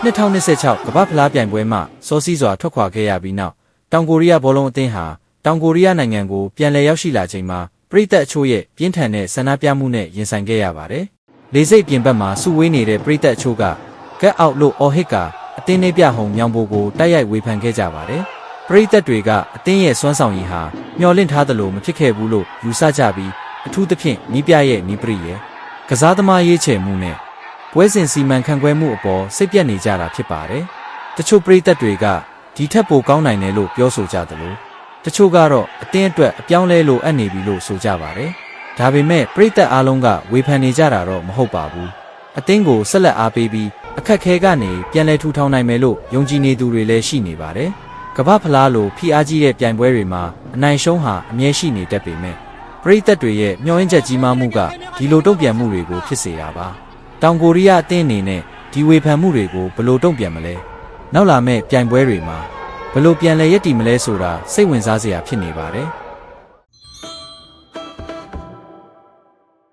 2026 ကမ္ဘာ့ဖလားပြိုင်ပွဲမှာစောစီးစွာထွက်ခွာခဲ့ရပြီးနောက်တောင်ကိုရီးယားဘောလုံးအသင်းဟာတောင်ကိုရီးယားနိုင်ငံကိုပြန်လည်ရောက်ရှိလာချိန်မှာပရိသတ်အချို့ရဲ့ပြင်းထန်တဲ့ဆန္ဒပြမှုနဲ့ရင်ဆိုင်ခဲ့ရပါတယ်။လေဆိပ်ပြင်ပမှာစုဝေးနေတဲ့ပရိသတ်အချို့က Get Out လို့အော်ဟစ်ကာအသင်းနှိပ်ပြဟုန်မြောင်ပိုကိုတိုက်ရိုက်ဝေဖန်ခဲ့ကြပါတယ်။ပရိသတ်တွေကအသင်းရဲ့စွမ်းဆောင်ရည်ဟာမျှော်လင့်ထားသလိုမဖြစ်ခဲ့ဘူးလို့ယူဆကြပြီးအထူးသဖြင့်နီးပြရဲ့နီးပရိရဲ့ကစားသမားရေးချယ်မှုနဲ့ပွဲစဉ်စီမံခန့်ခွဲမှုအပေါ်စိတ်ပြတ်နေကြတာဖြစ်ပါတယ်။တချို့ပရိသတ်တွေကဒီထက်ပိုကောင်းနိုင်တယ်လို့ပြောဆိုကြသလိုတချို့ကတော့အသင်းအတွက်အပြောင်းလဲလိုအပ်နေပြီလို့ဆိုကြပါတယ်။ဒါပေမဲ့ပရိသတ်အားလုံးကဝေဖန်နေကြတာတော့မဟုတ်ပါဘူး။အသင်းကိုဆက်လက်အားပေးပြီးအခက်ခဲကနေပြန်လည်ထူထောင်နိုင်မယ်လို့ယုံကြည်နေသူတွေလည်းရှိနေပါတယ်။ကမ္ဘာဖလားလိုဖိအားကြီးတဲ့ပြိုင်ပွဲတွေမှာအနိုင်ရှုံးဟာအမြဲရှိနေတတ်ပေမဲ့ပရိသတ်တွေရဲ့မျှော်လင့်ချက်ကြီးမားမှုကဒီလိုတုံ့ပြန်မှုတွေကိုဖြစ်စေတာပါ။တောင်ကိုရီးယားအသင်းအနေနဲ့ဒီဝေဖန်မှုတွေကိုဘယ်လိုတုံ့ပြန်မလဲ။နောက်လာမယ့်ပြိုင်ပွဲတွေမှာဘယ်လိုပြန်လည်ရည်တည်မလဲဆိုတာစိတ်ဝင်စားစရာဖြစ်နေပါတယ်။